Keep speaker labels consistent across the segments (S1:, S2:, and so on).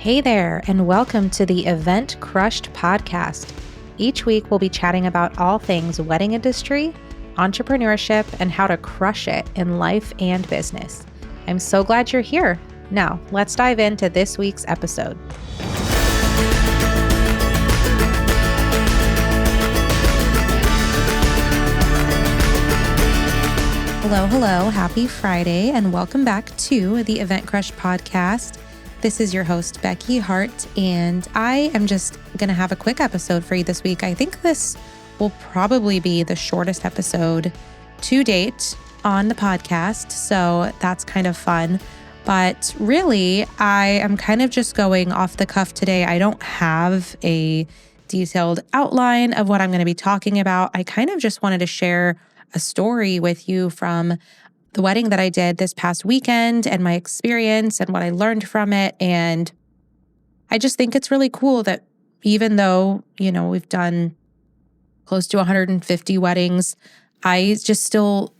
S1: Hey there, and welcome to the Event Crushed podcast. Each week, we'll be chatting about all things wedding industry, entrepreneurship, and how to crush it in life and business. I'm so glad you're here. Now, let's dive into this week's episode. Hello, happy Friday, and welcome back to the Event Crushed podcast. This is your host, Becky Hart, and I am just going to have a quick episode for you this week. I think this will probably be the shortest episode to date on the podcast, so that's kind of fun. But really, I am kind of just going off the cuff today. I don't have a detailed outline of what I'm going to be talking about. I kind of just wanted to share a story with you from the wedding that I did this past weekend and my experience and what I learned from it. And I just think it's really cool that even though, we've done close to 150 weddings, I just still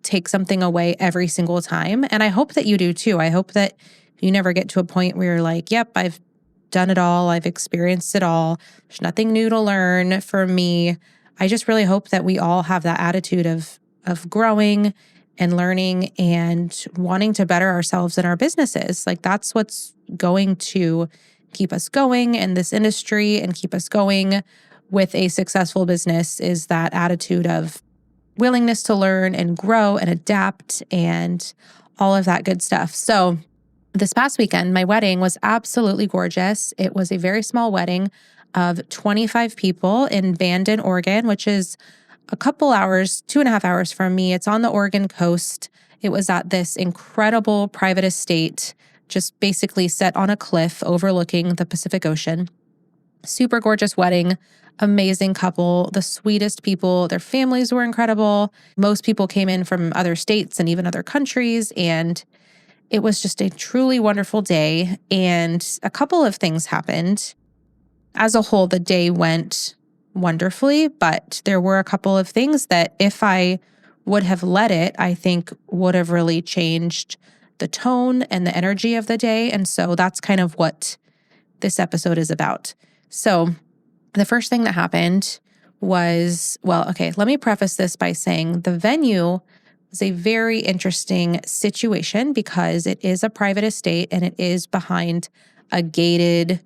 S1: take something away every single time. And I hope that you do too. I hope that you never get to a point where you're like, yep, I've done it all. I've experienced it all. There's nothing new to learn for me. I just really hope that we all have that attitude of growing and learning and wanting to better ourselves in our businesses. Like that's what's going to keep us going in this industry and keep us going with a successful business is that attitude of willingness to learn and grow and adapt and all of that good stuff. So this past weekend, my wedding was absolutely gorgeous. It was a very small wedding of 25 people in Bandon, Oregon, which is a couple hours, 2.5 hours from me. It's on the Oregon coast. It was at this incredible private estate, just basically set on a cliff overlooking the Pacific Ocean. Super gorgeous wedding, amazing couple, the sweetest people. Their families were incredible. Most people came in from other states and even other countries, and it was just a truly wonderful day. And a couple of things happened. As a whole, the day went wonderfully, but there were a couple of things that if I would have let it, I think would have really changed the tone and the energy of the day. And so that's kind of what this episode is about. So the first thing that happened was, let me preface this by saying the venue was a very interesting situation because it is a private estate and it is behind a gated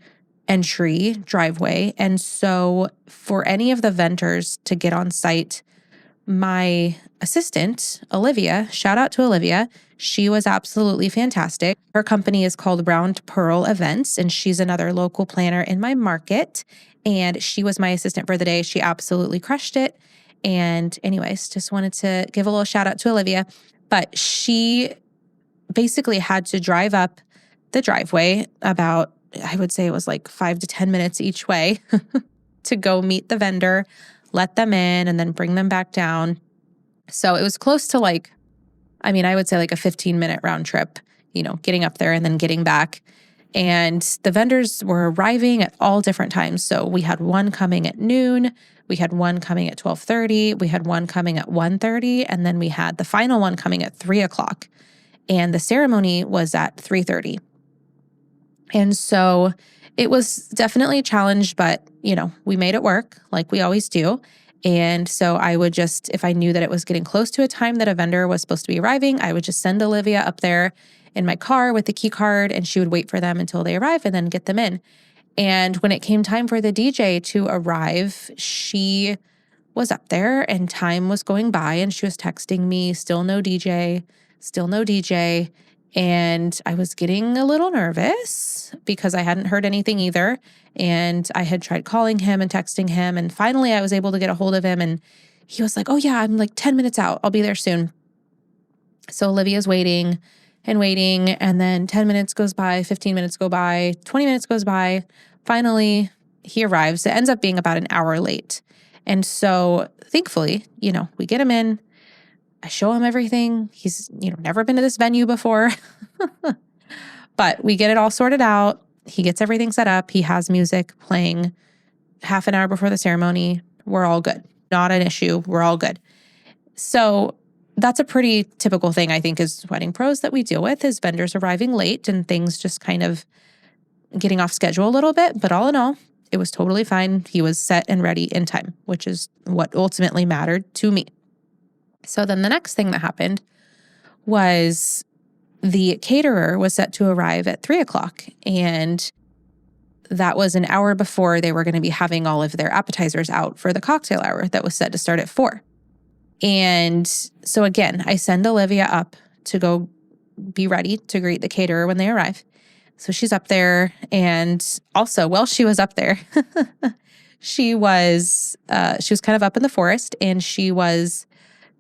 S1: entry driveway. And so for any of the vendors to get on site, my assistant, Olivia, shout out to Olivia, she was absolutely fantastic. Her company is called Round Pearl Events, and she's another local planner in my market. And she was my assistant for the day. She absolutely crushed it. And anyways, just wanted to give a little shout out to Olivia. But she basically had to drive up the driveway about, I would say it was like 5 to 10 minutes each way to go meet the vendor, let them in, and then bring them back down. So it was close to I would say like a 15-minute round trip, getting up there and then getting back. And the vendors were arriving at all different times. So we had one coming at noon, we had one coming at 12:30, we had one coming at 1:30, and then we had the final one coming at 3:00. And the ceremony was at 3:30. And so it was definitely a challenge, but, we made it work like we always do. And so I would just, if I knew that it was getting close to a time that a vendor was supposed to be arriving, I would just send Olivia up there in my car with the key card, and she would wait for them until they arrive and then get them in. And when it came time for the DJ to arrive, she was up there and time was going by and she was texting me, still no DJ, still no DJ. And I was getting a little nervous because I hadn't heard anything either. And I had tried calling him and texting him. And finally, I was able to get a hold of him. And he was like, oh, yeah, I'm like 10 minutes out. I'll be there soon. So Olivia's waiting and waiting. And then 10 minutes goes by, 15 minutes go by, 20 minutes goes by. Finally, he arrives. It ends up being about an hour late. And so thankfully, we get him in. I show him everything. He's, never been to this venue before, but we get it all sorted out. He gets everything set up. He has music playing half an hour before the ceremony. We're all good. Not an issue. We're all good. So that's a pretty typical thing, I think, as wedding pros that we deal with is vendors arriving late and things just kind of, getting off schedule a little bit, but all in all, it was totally fine. He was set and ready in time, which is what ultimately mattered to me. So then the next thing that happened was the caterer was set to arrive at 3:00, and that was an hour before they were going to be having all of their appetizers out for the cocktail hour that was set to start at 4. And so again, I send Olivia up to go be ready to greet the caterer when they arrive. So she's up there, and also while she was up there, she was kind of up in the forest, and she was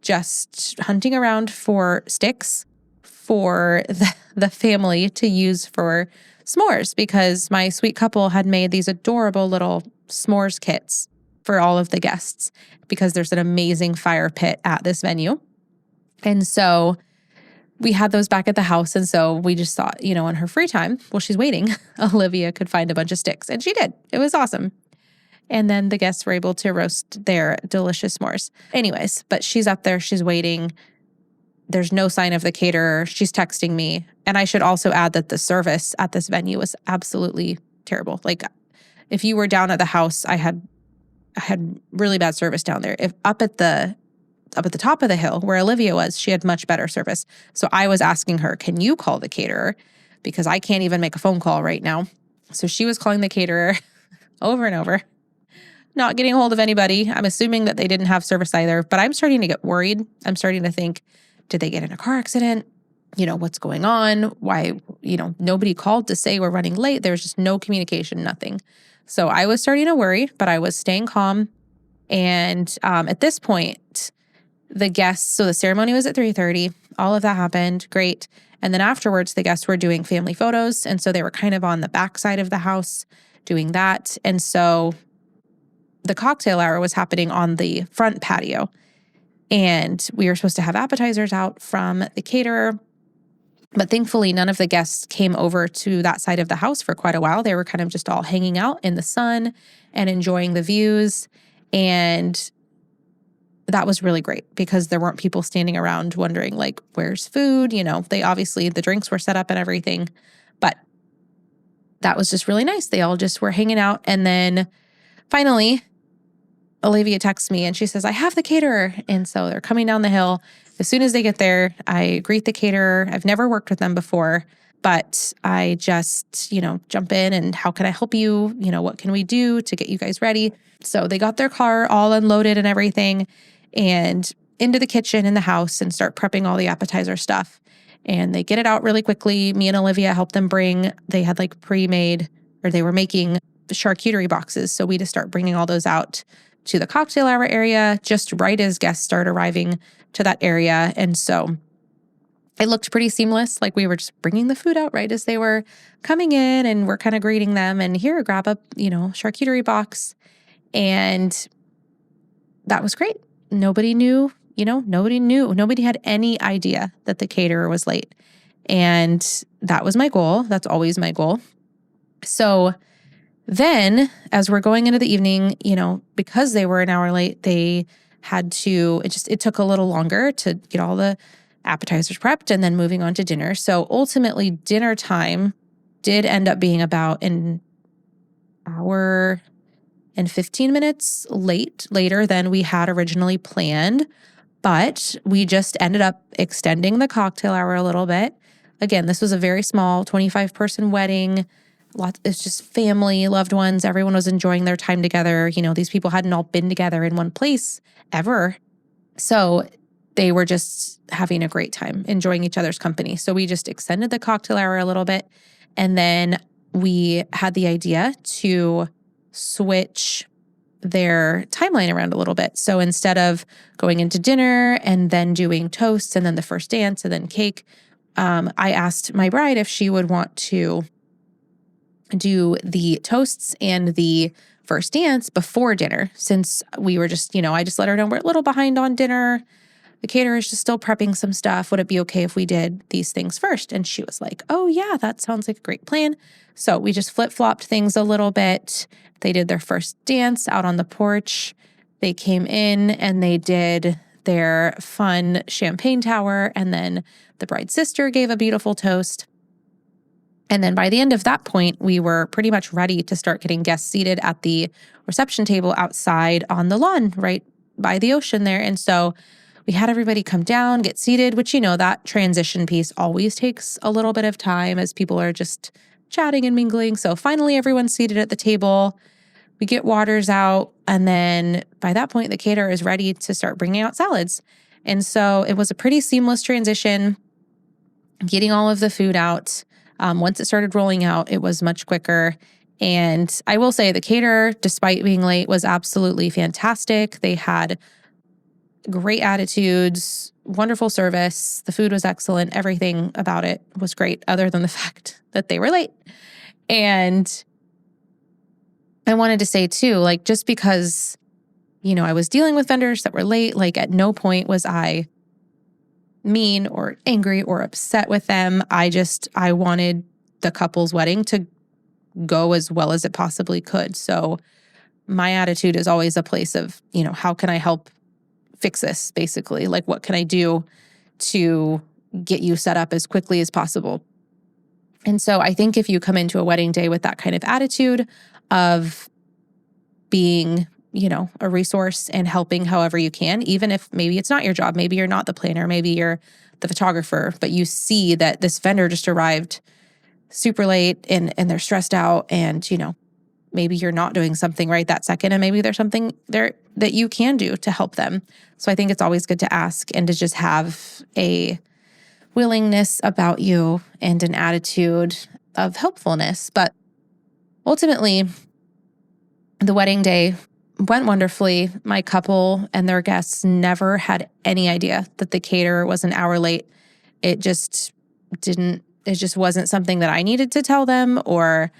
S1: just hunting around for sticks for the family to use for s'mores, because my sweet couple had made these adorable little s'mores kits for all of the guests, because there's an amazing fire pit at this venue. And so we had those back at the house. And so we just thought, in her free time, while she's waiting, Olivia could find a bunch of sticks. And she did. It was awesome. And then the guests were able to roast their delicious s'mores. Anyways, but she's up there, she's waiting. There's no sign of the caterer. She's texting me. And I should also add that the service at this venue was absolutely terrible. Like, if you were down at the house, I had really bad service down there. If up at the top of the hill where Olivia was, she had much better service. So I was asking her, can you call the caterer? Because I can't even make a phone call right now. So she was calling the caterer over and over, not getting a hold of anybody. I'm assuming that they didn't have service either, but I'm starting to get worried. I'm starting to think, did they get in a car accident? What's going on? Why, nobody called to say we're running late. There's just no communication, nothing. So I was starting to worry, but I was staying calm. And at this point, the guests, so the ceremony was at 3:30. All of that happened. Great. And then afterwards, the guests were doing family photos. And so they were kind of on the back side of the house doing that. And so the cocktail hour was happening on the front patio. And we were supposed to have appetizers out from the caterer. But thankfully, none of the guests came over to that side of the house for quite a while. They were kind of just all hanging out in the sun and enjoying the views. And that was really great, because there weren't people standing around wondering, like, where's food? They obviously, the drinks were set up and everything. But that was just really nice. They all just were hanging out. And then finally, Olivia texts me and she says, I have the caterer. And so they're coming down the hill. As soon as they get there, I greet the caterer. I've never worked with them before, but I just, jump in and how can I help you? What can we do to get you guys ready? So they got their car all unloaded and everything, and into the kitchen in the house and start prepping all the appetizer stuff. And they get it out really quickly. Me and Olivia helped them they had like pre-made, or they were making charcuterie boxes. So we just start bringing all those out to the cocktail hour area just right as guests start arriving to that area. And so it looked pretty seamless. Like we were just bringing the food out right as they were coming in, and we're kind of greeting them, and here, grab a, charcuterie box. And that was great. Nobody knew, nobody had any idea that the caterer was late. And that was my goal. That's always my goal. So then as we're going into the evening, because they were an hour late, they had to, it took a little longer to get all the appetizers prepped and then moving on to dinner. So ultimately dinner time did end up being about an hour and 15 minutes later than we had originally planned. But we just ended up extending the cocktail hour a little bit. Again, this was a very small 25-person wedding. It's just family, loved ones. Everyone was enjoying their time together. These people hadn't all been together in one place ever. So they were just having a great time, enjoying each other's company. So we just extended the cocktail hour a little bit. And then we had the idea to switch their timeline around a little bit. So instead of going into dinner and then doing toasts and then the first dance and then cake, I asked my bride if she would want to do the toasts and the first dance before dinner, since we were just, I just let her know we're a little behind on dinner. The caterer is just still prepping some stuff. Would it be okay if we did these things first? And she was like, oh yeah, that sounds like a great plan. So we just flip-flopped things a little bit. They did their first dance out on the porch. They came in and they did their fun champagne tower. And then the bride's sister gave a beautiful toast. And then by the end of that point, we were pretty much ready to start getting guests seated at the reception table outside on the lawn, right by the ocean there. And so we had everybody come down, get seated, which, that transition piece always takes a little bit of time as people are just chatting and mingling. So finally, everyone's seated at the table. We get waters out. And then by that point, the caterer is ready to start bringing out salads. And so it was a pretty seamless transition, getting all of the food out. Once it started rolling out, it was much quicker. And I will say the caterer, despite being late, was absolutely fantastic. They had great attitudes, wonderful service. The food was excellent. Everything about it was great, other than the fact that they were late. And I wanted to say too, just because, I was dealing with vendors that were late, at no point was I mean or angry or upset with them. I wanted the couple's wedding to go as well as it possibly could. So my attitude is always a place of, how can I help fix this, basically? What can I do to get you set up as quickly as possible? And so I think if you come into a wedding day with that kind of attitude of being, a resource and helping however you can, even if maybe it's not your job, maybe you're not the planner, maybe you're the photographer, but you see that this vendor just arrived super late and they're stressed out and, maybe you're not doing something right that second, and maybe there's something there that you can do to help them. So I think it's always good to ask and to just have a willingness about you and an attitude of helpfulness. But ultimately, the wedding day went wonderfully. My couple and their guests never had any idea that the caterer was an hour late. It just wasn't something that I needed to tell them or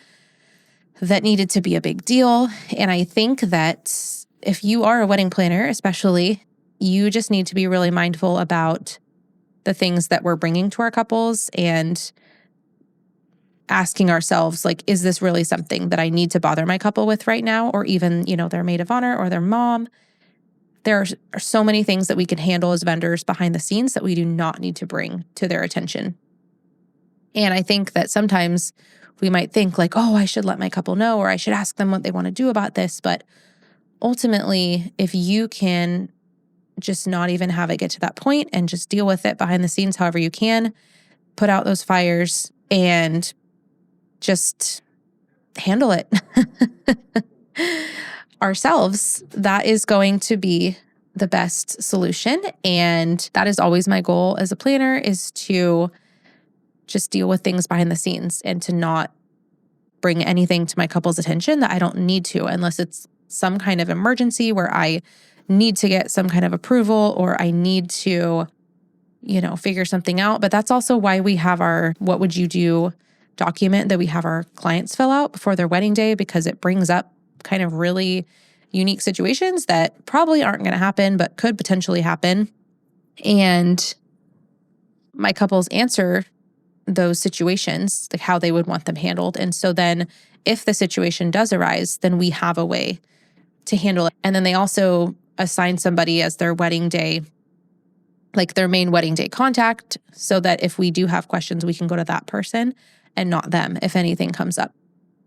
S1: that needed to be a big deal. And I think that if you are a wedding planner, especially, you just need to be really mindful about the things that we're bringing to our couples and asking ourselves, is this really something that I need to bother my couple with right now? Or even, their maid of honor or their mom. There are so many things that we can handle as vendors behind the scenes that we do not need to bring to their attention. And I think that sometimes we might think oh, I should let my couple know, or I should ask them what they want to do about this. But ultimately, if you can just not even have it get to that point and just deal with it behind the scenes however you can, put out those fires and just handle it ourselves, that is going to be the best solution. And that is always my goal as a planner, is to just deal with things behind the scenes and to not bring anything to my couple's attention that I don't need to, unless it's some kind of emergency where I need to get some kind of approval or I need to, figure something out. But that's also why we have our "what would you do" document that we have our clients fill out before their wedding day, because it brings up kind of really unique situations that probably aren't going to happen, but could potentially happen. And my couples answer those situations, how they would want them handled. And so then if the situation does arise, then we have a way to handle it. And then they also assign somebody as their wedding day, their main wedding day contact, so that if we do have questions, we can go to that person and not them if anything comes up.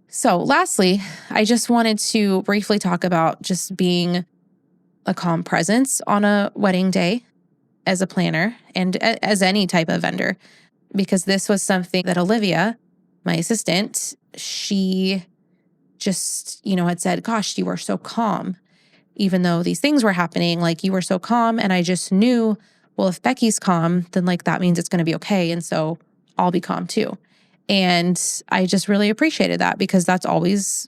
S1: So lastly, I just wanted to briefly talk about just being a calm presence on a wedding day as a planner and as any type of vendor, because this was something that Olivia, my assistant, she just, had said, "Gosh, you were so calm. Even though these things were happening, you were so calm." And I just knew, well, if Becky's calm, then that means it's going to be okay. And so I'll be calm too. And I just really appreciated that, because that's always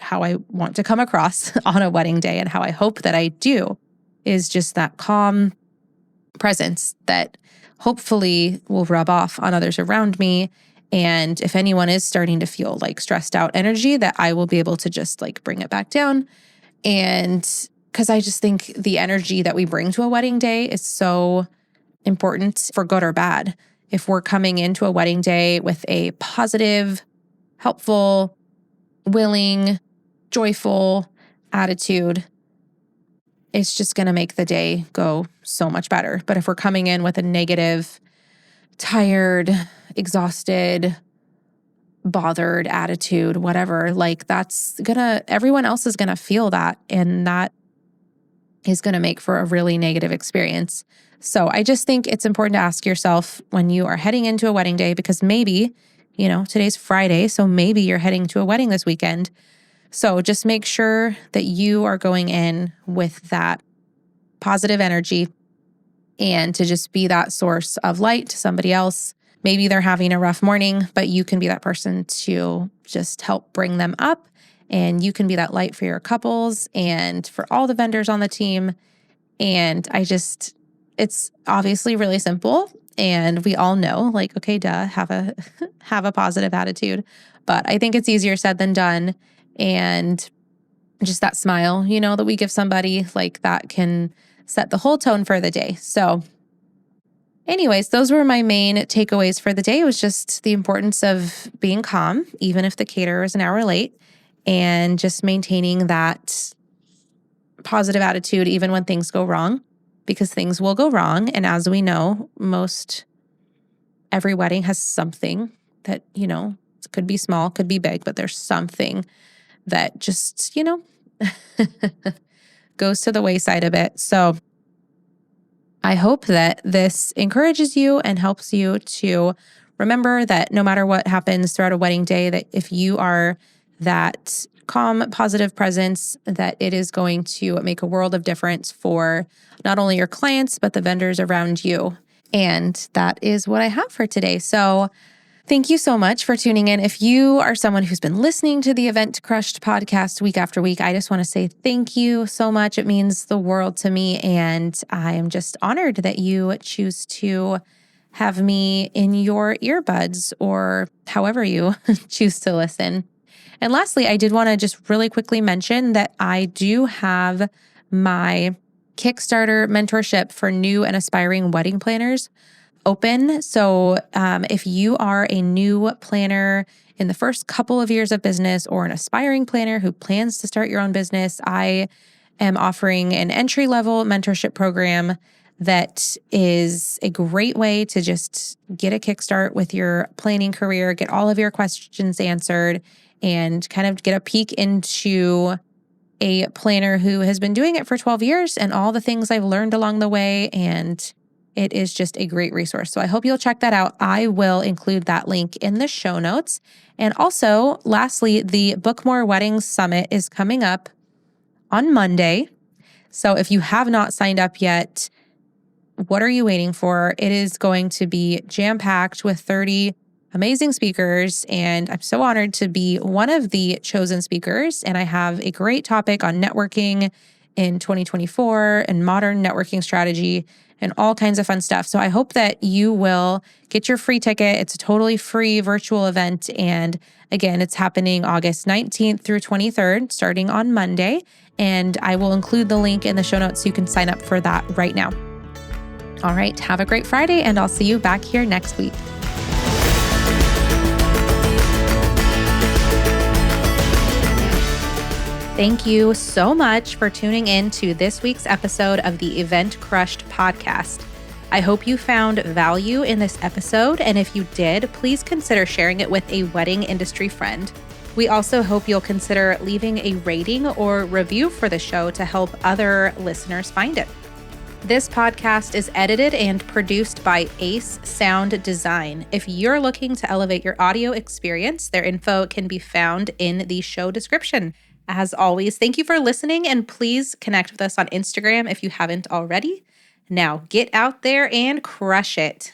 S1: how I want to come across on a wedding day, and how I hope that I do, is just that calm presence that hopefully will rub off on others around me. And if anyone is starting to feel stressed out energy, that I will be able to just bring it back down. And because I just think the energy that we bring to a wedding day is so important, for good or bad. If we're coming into a wedding day with a positive, helpful, willing, joyful attitude, it's just going to make the day go so much better. But if we're coming in with a negative, tired, exhausted, bothered attitude, whatever, like everyone else is gonna feel that. And that is gonna make for a really negative experience. So I just think it's important to ask yourself when you are heading into a wedding day, because maybe, today's Friday, so maybe you're heading to a wedding this weekend. So just make sure that you are going in with that positive energy and to just be that source of light to somebody else. Maybe they're having a rough morning, but you can be that person to just help bring them up. And you can be that light for your couples and for all the vendors on the team. And it's obviously really simple. And we all know, like, okay, duh, have a positive attitude. But I think it's easier said than done. And just that smile, that we give somebody, like that can set the whole tone for the day. So anyways, those were my main takeaways for the day. It was just the importance of being calm, even if the caterer is an hour late, and just maintaining that positive attitude, even when things go wrong, because things will go wrong. And as we know, every wedding has something that, it could be small, could be big, but there's something that just, goes to the wayside a bit. So I hope that this encourages you and helps you to remember that no matter what happens throughout a wedding day, that if you are that calm, positive presence, that it is going to make a world of difference for not only your clients, but the vendors around you. And that is what I have for today. So thank you so much for tuning in. If you are someone who's been listening to the Event Crushed podcast week after week, I just want to say thank you so much. It means the world to me. And I am just honored that you choose to have me in your earbuds or however you choose to listen. And lastly, I did want to just really quickly mention that I do have my Kickstarter mentorship for new and aspiring wedding planners open. So if you are a new planner in the first couple of years of business or an aspiring planner who plans to start your own business, I am offering an entry-level mentorship program that is a great way to just get a kickstart with your planning career, get all of your questions answered, and kind of get a peek into a planner who has been doing it for 12 years and all the things I've learned along the way. And it is just a great resource. So I hope you'll check that out. I will include that link in the show notes. And also, lastly, the Book More Weddings Summit is coming up on Monday. So if you have not signed up yet, what are you waiting for? It is going to be jam-packed with 30 amazing speakers, and I'm so honored to be one of the chosen speakers. And I have a great topic on networking in 2024 and modern networking strategy and all kinds of fun stuff. So I hope that you will get your free ticket. It's a totally free virtual event. And again, it's happening August 19th through 23rd, starting on Monday. And I will include the link in the show notes so you can sign up for that right now. All right, have a great Friday, and I'll see you back here next week. Thank you so much for tuning in to this week's episode of the Event Crushed podcast. I hope you found value in this episode, and if you did, please consider sharing it with a wedding industry friend. We also hope you'll consider leaving a rating or review for the show to help other listeners find it. This podcast is edited and produced by Ace Sound Design. If you're looking to elevate your audio experience, their info can be found in the show description. As always, thank you for listening, and please connect with us on Instagram if you haven't already. Now get out there and crush it.